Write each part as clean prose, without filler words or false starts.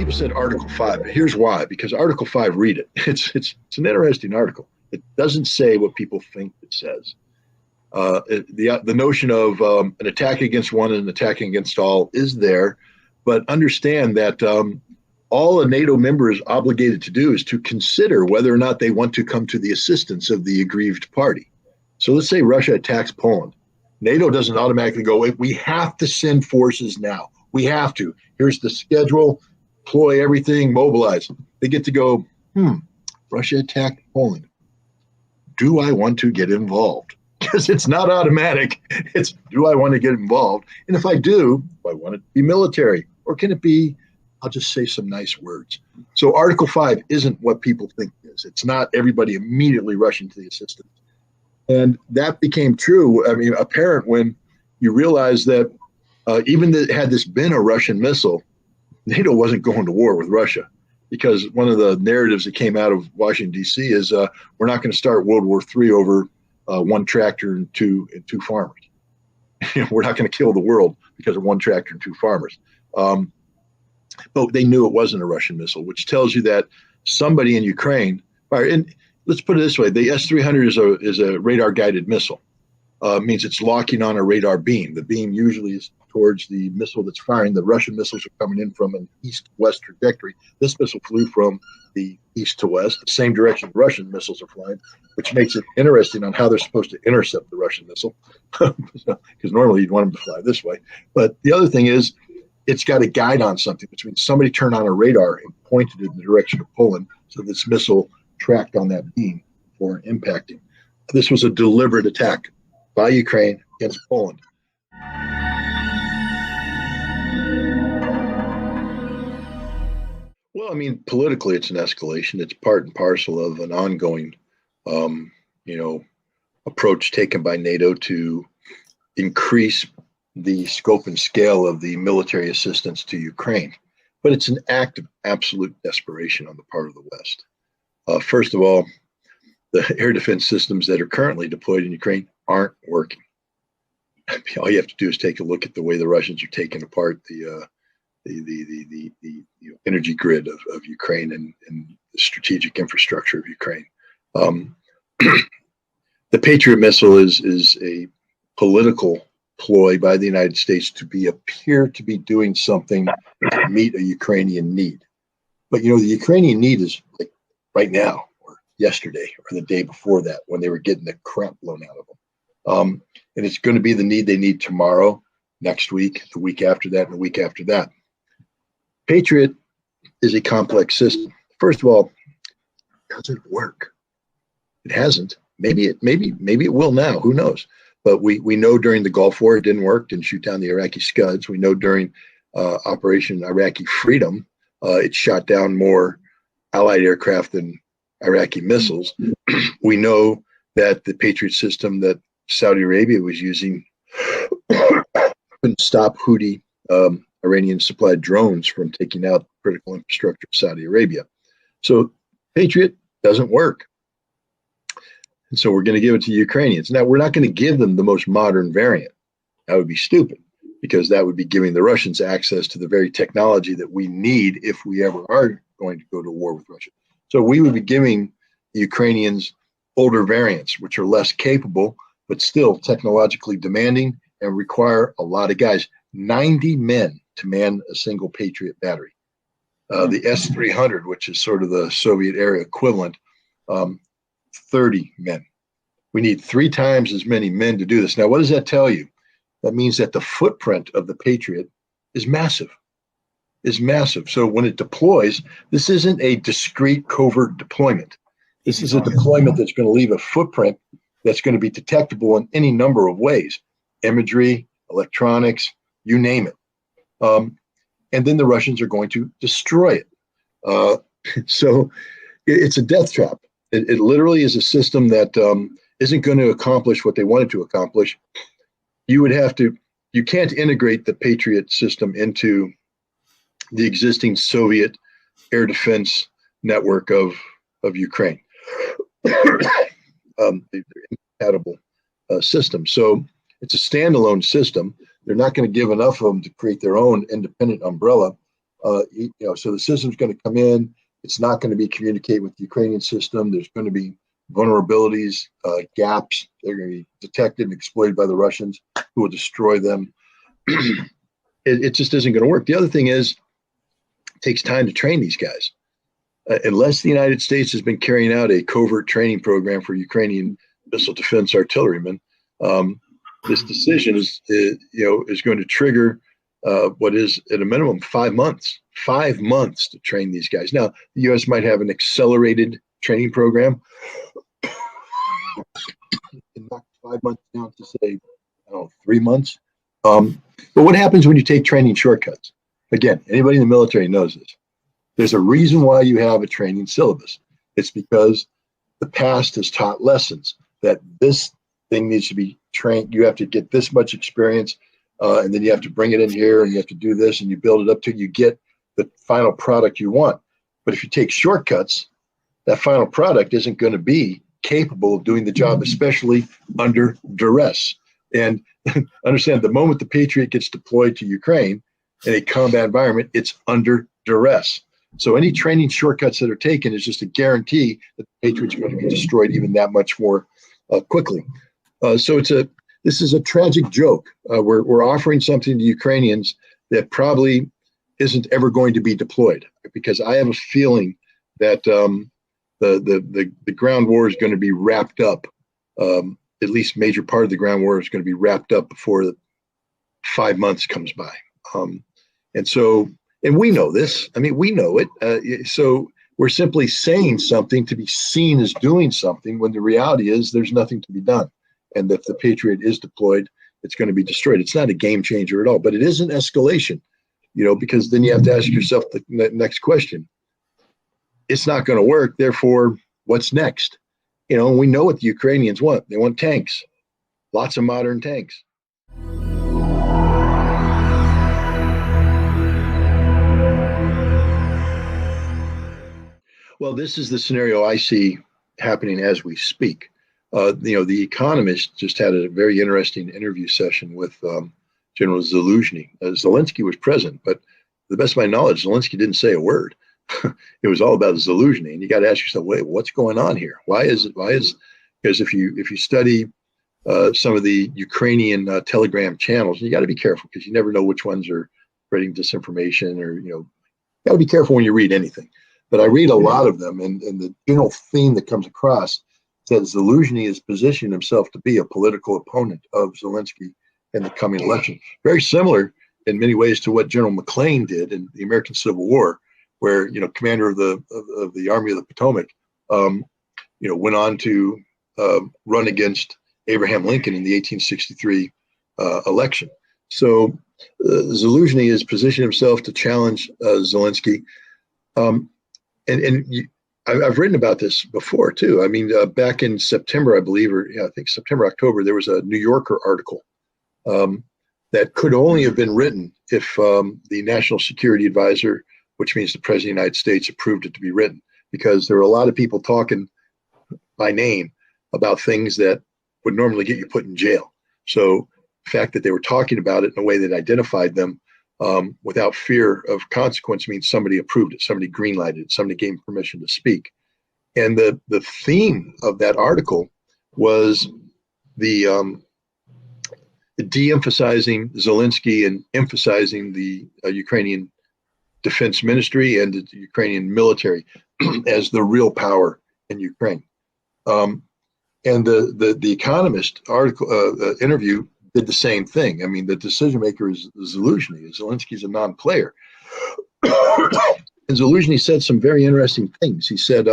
people said Article 5. Here's why. Because Article 5, read it. It's an interesting article. It doesn't say what people think it says. The notion of an attack against one and an attack against all is there, but understand that all a NATO member is obligated to do is to consider whether or not they want to come to the assistance of the aggrieved party. So let's say Russia attacks Poland. NATO doesn't automatically go, we have to send forces now. We have to. Here's the schedule, deploy everything, mobilize. They get to go, Russia attacked Poland. Do I want to get involved? Because it's not automatic. It's, do I want to get involved? And if I do I want it to be military? Or can it be, I'll just say some nice words. So Article 5 isn't what people think it is. It's not everybody immediately rushing to the assistance. And that became true, apparent when you realize that even had this been a Russian missile, NATO wasn't going to war with Russia. Because one of the narratives that came out of Washington, D.C. is we're not going to start World War III over one tractor and two farmers. We're not going to kill the world because of one tractor and two farmers. But they knew it wasn't a Russian missile, which tells you that somebody in Ukraine, and let's put it this way, the S-300 is a radar-guided missile. Means it's locking on a radar beam. The beam usually is towards the missile that's firing. The Russian missiles are coming in from an east-west trajectory. This missile flew from the east to west, the same direction the Russian missiles are flying, which makes it interesting on how they're supposed to intercept the Russian missile, because normally you'd want them to fly this way. But the other thing is, it's got a guide on something, which means somebody turned on a radar and pointed it in the direction of Poland, so this missile tracked on that beam for impacting. This was a deliberate attack by Ukraine against Poland. Well, politically, it's an escalation. It's part and parcel of an ongoing, approach taken by NATO to increase the scope and scale of the military assistance to Ukraine. But it's an act of absolute desperation on the part of the West. First of all, the air defense systems that are currently deployed in Ukraine aren't working. All you have to do is take a look at the way the Russians are taking apart the energy grid of Ukraine and the strategic infrastructure of Ukraine. The Patriot missile is a political ploy by the United States to appear to be doing something to meet a Ukrainian need. But the Ukrainian need is like right now or yesterday or the day before that when they were getting the crap blown out of them. And it's going to be the need they need tomorrow, next week, the week after that, and the week after that. Patriot is a complex system. First of all, does it work? It hasn't. Maybe it will now. Who knows? But we know during the Gulf War it didn't work, didn't shoot down the Iraqi Scuds. We know during Operation Iraqi Freedom, it shot down more Allied aircraft than Iraqi missiles. We know that the Patriot system that Saudi Arabia was using couldn't stop Houthi Iranian-supplied drones from taking out critical infrastructure of Saudi Arabia. So Patriot doesn't work. And so we're going to give it to Ukrainians. Now, we're not going to give them the most modern variant. That would be stupid, because that would be giving the Russians access to the very technology that we need if we ever are going to go to war with Russia. So we would be giving the Ukrainians older variants, which are less capable, but still technologically demanding and require a lot of guys. 90 men to man a single Patriot battery. The S-300, which is sort of the Soviet era equivalent, 30 men. We need 3 times as many men to do this. Now, what does that tell you? That means that the footprint of the Patriot is massive. So when it deploys, this isn't a discrete covert deployment. This is a deployment that's going to leave a footprint that's going to be detectable in any number of ways. Imagery, electronics, you name it. And then the Russians are going to destroy it. So it's a death trap. It literally is a system that isn't going to accomplish what they wanted to accomplish. You can't integrate the Patriot system into the existing Soviet air defense network of Ukraine. They're incompatible systems. So it's a standalone system. They're not going to give enough of them to create their own independent umbrella. So the system's going to come in. It's not going to be communicating with the Ukrainian system. There's going to be vulnerabilities, gaps. They're going to be detected and exploited by the Russians, who will destroy them. It just isn't going to work. The other thing is, it takes time to train these guys. Unless the United States has been carrying out a covert training program for Ukrainian missile defense artillerymen, this decision is going to trigger what is at a minimum 5 months. 5 months to train these guys. Now, the U.S. might have an accelerated training program, and knock 5 months down to say, 3 months. But what happens when you take training shortcuts? Again, anybody in the military knows this. There's a reason why you have a training syllabus. It's because the past has taught lessons that this thing needs to be trained. You have to get this much experience, and then you have to bring it in here, and you have to do this, and you build it up till you get the final product you want. But if you take shortcuts, that final product isn't going to be capable of doing the job, especially under duress. And understand, the moment the Patriot gets deployed to Ukraine in a combat environment, it's under duress. So any training shortcuts that are taken is just a guarantee that the Patriot's going to be destroyed even that much more quickly. So this is a tragic joke. We're offering something to Ukrainians that probably isn't ever going to be deployed, because I have a feeling that the ground war is going to be wrapped up. At least major part of the ground war is going to be wrapped up before the 5 months comes by. And we know this. I mean, we know it. So we're simply saying something to be seen as doing something, when the reality is there's nothing to be done. And if the Patriot is deployed, it's going to be destroyed. It's not a game changer at all, but it is an escalation, because then you have to ask yourself the next question. It's not going to work. Therefore, what's next? We know what the Ukrainians want. They want tanks, lots of modern tanks. Well, this is the scenario I see happening as we speak. The Economist just had a very interesting interview session with General Zaluzhny. Zelensky was present, but to the best of my knowledge, Zelensky didn't say a word. It was all about Zaluzhny, and you got to ask yourself, wait, what's going on here? Because if you study some of the Ukrainian Telegram channels, you got to be careful, because you never know which ones are spreading disinformation, or got to be careful when you read anything. But I read a lot of them, and the general theme that comes across says Zaluzhny is positioning himself to be a political opponent of Zelensky in the coming election. Very similar in many ways to what General McClellan did in the American Civil War, where commander of the Army of the Potomac, went on to run against Abraham Lincoln in the 1863 election. So Zaluzhny has positioned himself to challenge Zelensky. I've written about this before too. I mean, back in September, I believe, I think September, October, there was a New Yorker article that could only have been written if the National Security Advisor, which means the President of the United States, approved it to be written, because there were a lot of people talking by name about things that would normally get you put in jail. So the fact that they were talking about it in a way that identified them without fear of consequence means somebody approved it, somebody greenlighted it, somebody gave permission to speak. And the theme of that article was the de-emphasizing Zelensky and emphasizing the Ukrainian Defense Ministry and the Ukrainian military as the real power in Ukraine. And the Economist article interview did the same thing. I mean, the decision maker is Zaluzhny. Zelensky's a non-player. And Zaluzhny said some very interesting things. He said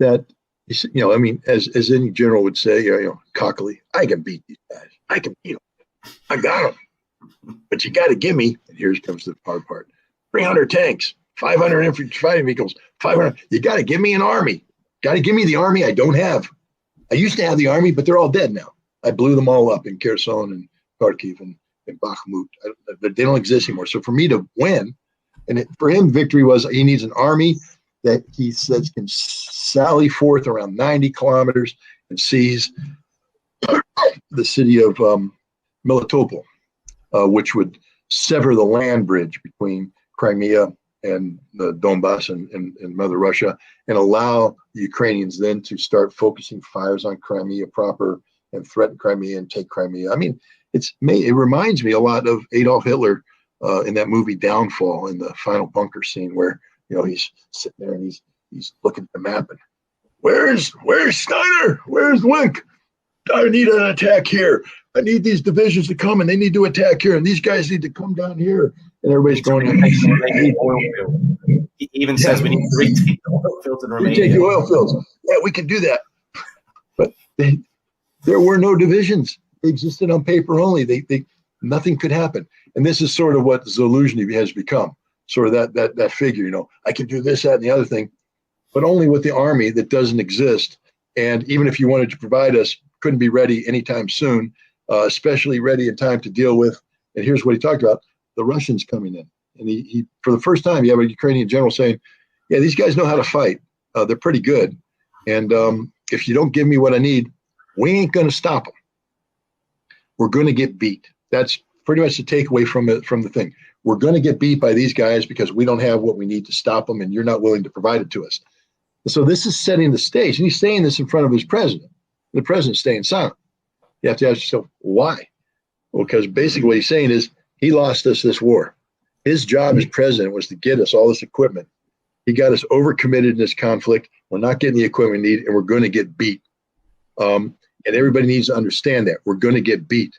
that, I mean, as any general would say, cockily, I can beat these guys. I can beat them. I got them. But you got to give me, and here comes the hard part, 300 tanks, 500 infantry fighting vehicles, 500. You got to give me an army. Got to give me the army I don't have. I used to have the army, but they're all dead now. I blew them all up in Kherson and Kharkiv and Bakhmut. They don't exist anymore. So for me to win, for him, victory was he needs an army that he says can sally forth around 90 kilometers and seize the city of Melitopol, which would sever the land bridge between Crimea and the Donbass and Mother Russia, and allow the Ukrainians then to start focusing fires on Crimea proper and threaten Crimea and take Crimea. I mean, it reminds me a lot of Adolf Hitler in that movie Downfall, in the final bunker scene where he's sitting there and he's looking at the map and where's Steiner? Where's Wink? I need an attack here. I need these divisions to come and they need to attack here, and these guys need to come down here. And everybody's going. He even says we need to retake the oil fields in Romania. Retake the oil fields. Yeah, we can do that. But there were no divisions. They existed on paper only. They nothing could happen. And this is sort of what Zaluzhny has become. Sort of that figure. I can do this, that, and the other thing, but only with the army that doesn't exist. And even if you wanted to provide us, couldn't be ready anytime soon, especially ready in time to deal with. And here's what he talked about: the Russians coming in. And he for the first time, you have a Ukrainian general saying, yeah, these guys know how to fight. They're pretty good. And if you don't give me what I need, we ain't going to stop them. We're going to get beat. That's pretty much the takeaway from the thing. We're going to get beat by these guys because we don't have what we need to stop them, and you're not willing to provide it to us. So this is setting the stage. And he's saying this in front of his president. The president's staying silent. You have to ask yourself, why? Well, because basically what he's saying is he lost us this war. His job as president was to get us all this equipment. He got us overcommitted in this conflict. We're not getting the equipment we need, and we're going to get beat. And everybody needs to understand that. We're going to get beat.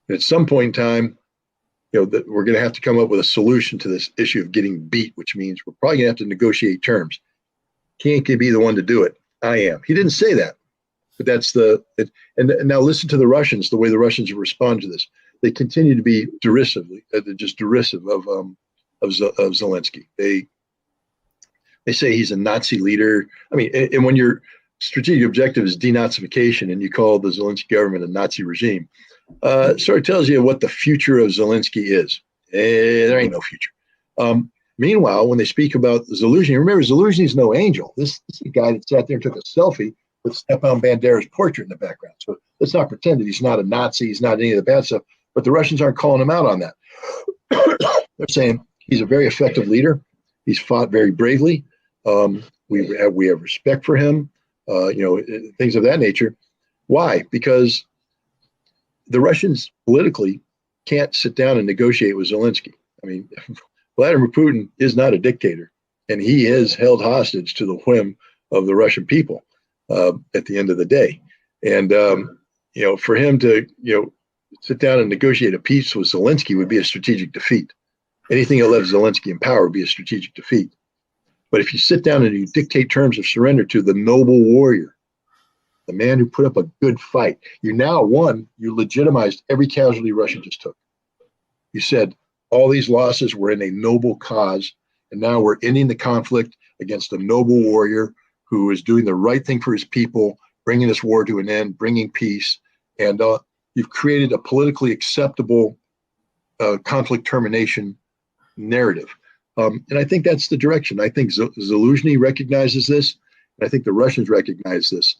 And at some point in time, that we're going to have to come up with a solution to this issue of getting beat, which means we're probably going to have to negotiate terms. He ain't going to be the one to do it. I am. He didn't say that. But that's and now listen to the Russians, the way the Russians have responded to this. They continue to be derisive of Zelensky. They say he's a Nazi leader. I mean, and when your strategic objective is denazification and you call the Zelensky government a Nazi regime, sort of tells you what the future of Zelensky is. There ain't no future. Meanwhile, when they speak about Zaluzhny, remember, Zaluzhny's no angel. This is a guy that sat there and took a selfie with Stepan Bandera's portrait in the background. So let's not pretend that he's not a Nazi, he's not any of the bad stuff, but the Russians aren't calling him out on that. They're saying he's a very effective leader. He's fought very bravely. We have respect for him, things of that nature. Why? Because the Russians politically can't sit down and negotiate with Zelensky. I mean, Vladimir Putin is not a dictator, and he is held hostage to the whim of the Russian people. At the end of the day. And, for him to, sit down and negotiate a peace with Zelensky would be a strategic defeat. Anything that left Zelensky in power would be a strategic defeat. But if you sit down and you dictate terms of surrender to the noble warrior, the man who put up a good fight, you legitimized every casualty Russia just took. You said all these losses were in a noble cause, and now we're ending the conflict against a noble warrior who is doing the right thing for his people, bringing this war to an end, bringing peace. And you've created a politically acceptable conflict termination narrative. And I think that's the direction. I think Zaluzhny recognizes this, and I think the Russians recognize this.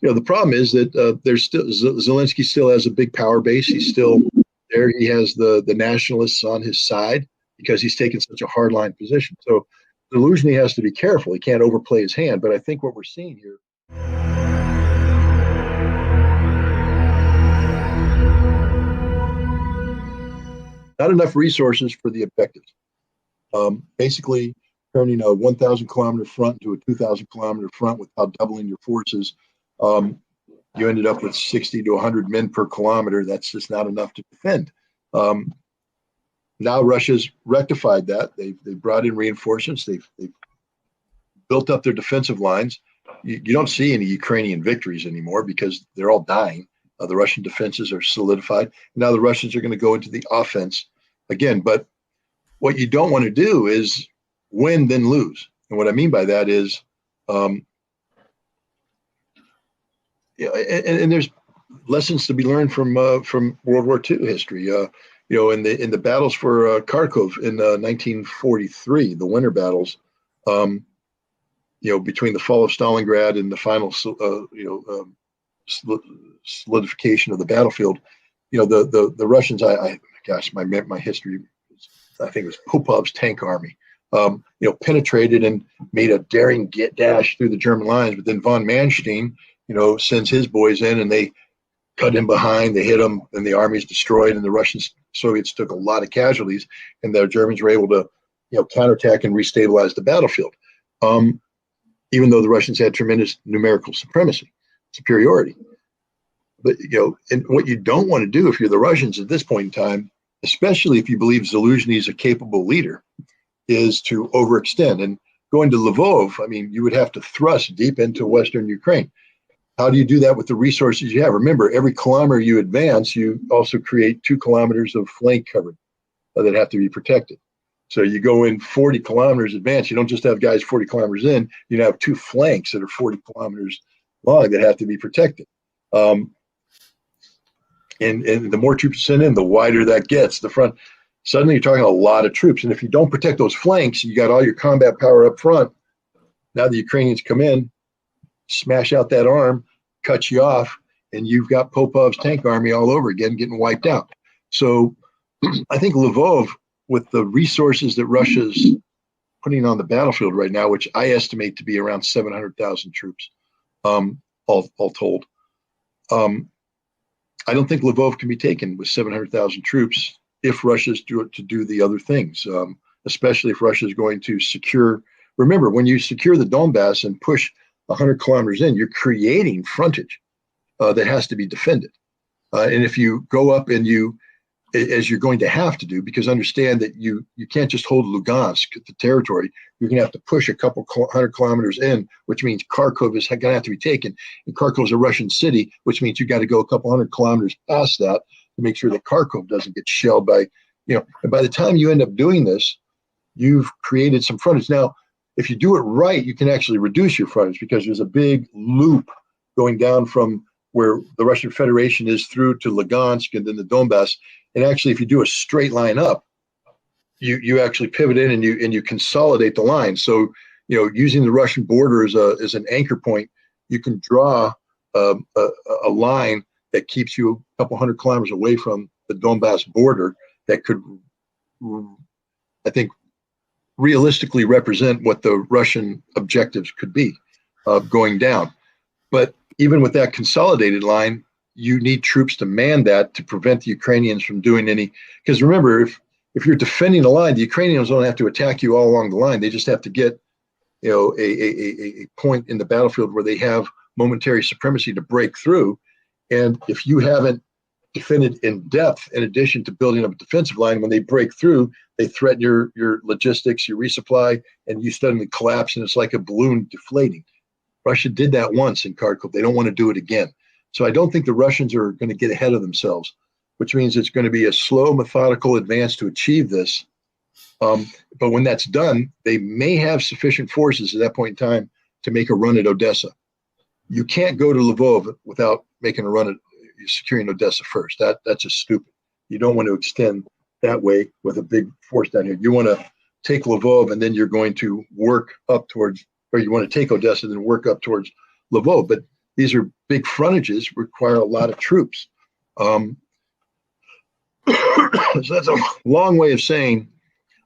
The problem is that Zelensky still has a big power base. He's still there. He has the nationalists on his side because he's taken such a hardline position. So Zaluzhny has to be careful. He can't overplay his hand. But I think what we're seeing here. Not enough resources for the objectives. Basically, turning a 1,000 kilometer front into a 2,000 kilometer front without doubling your forces, you ended up with 60 to 100 men per kilometer. That's just not enough to defend. Now Russia's rectified that. They brought in reinforcements. They've built up their defensive lines. You don't see any Ukrainian victories anymore because they're all dying. The Russian defenses are solidified. Now the Russians are going to go into the offense again. But what you don't want to do is win, then lose. And what I mean by that is, and there's lessons to be learned from World War II history. In the battles for Kharkov in 1943, the winter battles, between the fall of Stalingrad and the final, solidification of the battlefield, the Russians, I gosh, my history, I think it was Popov's tank army, penetrated and made a daring dash through the German lines. But then von Manstein, sends his boys in and they cut in behind, they hit him, and the army's destroyed. And the Soviets took a lot of casualties, and the Germans were able to, counterattack and restabilize the battlefield. Even though the Russians had tremendous numerical superiority. But, and what you don't want to do if you're the Russians at this point in time, especially if you believe Zaluzhny is a capable leader, is to overextend. And going to Lvov, you would have to thrust deep into Western Ukraine. How do you do that with the resources you have? Remember, every kilometer you advance, you also create 2 kilometers of flank cover that have to be protected. So you go in 40 kilometers advance, you don't just have guys 40 kilometers in, you have 2 flanks that are 40 kilometers long that have to be protected. And the more troops you send in, the wider that gets. The front, suddenly you're talking a lot of troops. And if you don't protect those flanks, you got all your combat power up front. Now the Ukrainians come in, smash out that arm, cut you off, and you've got Popov's tank army all over again getting wiped out. So I think Lvov, with the resources that Russia's putting on the battlefield right now, which I estimate to be around 700,000 troops, all told, I don't think Lvov can be taken with 700,000 troops if Russia's to do the other things, especially if Russia's going to secure. Remember, when you secure the Donbass and push 100 kilometers in, you're creating frontage that has to be defended. And if you go up and as you're going to have to do, because understand that you can't just hold Lugansk, the territory, you're going to have to push a couple 100 kilometers in, which means Kharkov is going to have to be taken. And Kharkov is a Russian city, which means you got to go a couple 100 kilometers past that to make sure that Kharkov doesn't get shelled by, and by the time you end up doing this, you've created some frontage. Now, if you do it right, you can actually reduce your frontage because there's a big loop going down from where the Russian Federation is through to Lugansk and then the Donbass. And actually, if you do a straight line up, you actually pivot in and you consolidate the line. So, using the Russian border as an anchor point, you can draw a line that keeps you a couple 100 kilometers away from the Donbass border that could, I think, realistically represent what the Russian objectives could be going down. But even with that consolidated line, you need troops to man that to prevent the Ukrainians from doing any. Because remember, if you're defending the line, the Ukrainians don't have to attack you all along the line. They just have to get, a point in the battlefield where they have momentary supremacy to break through. And if you haven't defended in depth, in addition to building up a defensive line, when they break through, they threaten your logistics, your resupply, and you suddenly collapse, and it's like a balloon deflating. Russia did that once in Kharkov. They don't want to do it again. So I don't think the Russians are going to get ahead of themselves, which means it's going to be a slow, methodical advance to achieve this. But when that's done, they may have sufficient forces at that point in time to make a run at Odessa. You can't go to Lvov without making a run at securing Odessa first. That's just stupid. You don't want to extend that way with a big force down here. You want to take Lvov, and then you're going to work up towards, or you want to take Odessa and then work up towards Lvov. But these are big frontages, require a lot of troops. So that's a long way of saying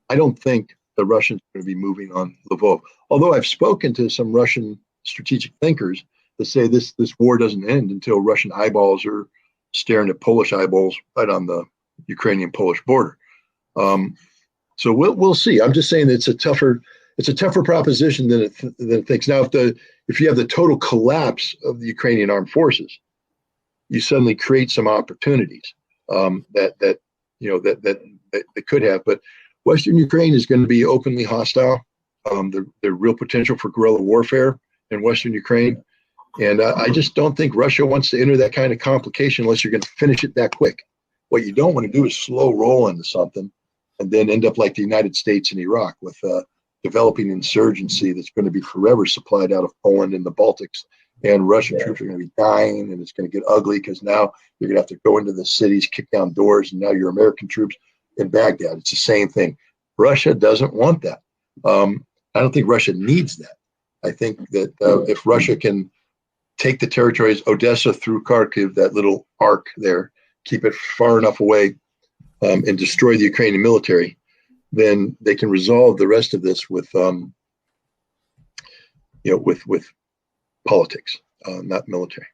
I don't think the Russians are going to be moving on Lvov. Although I've spoken to some Russian strategic thinkers that say this war doesn't end until Russian eyeballs are staring at Polish eyeballs right on the Ukrainian-Polish border. So we'll see. I'm just saying that it's a tougher proposition than it thinks. Now, if you have the total collapse of the Ukrainian armed forces, you suddenly create some opportunities that could have. But Western Ukraine is going to be openly hostile. There's real potential for guerrilla warfare in Western Ukraine. And I just don't think Russia wants to enter that kind of complication unless you're going to finish it that quick. What you don't want to do is slow roll into something and then end up like the United States and Iraq with developing insurgency that's going to be forever supplied out of Poland and the Baltics. And Russian troops are going to be dying, and it's going to get ugly because now you're going to have to go into the cities, kick down doors, and now you're American troops in Baghdad. It's the same thing. Russia doesn't want that. I don't think Russia needs that. I think that if Russia can take the territories, Odessa through Kharkiv, that little arc there, keep it far enough away and destroy the Ukrainian military, then they can resolve the rest of this with, with politics, not military.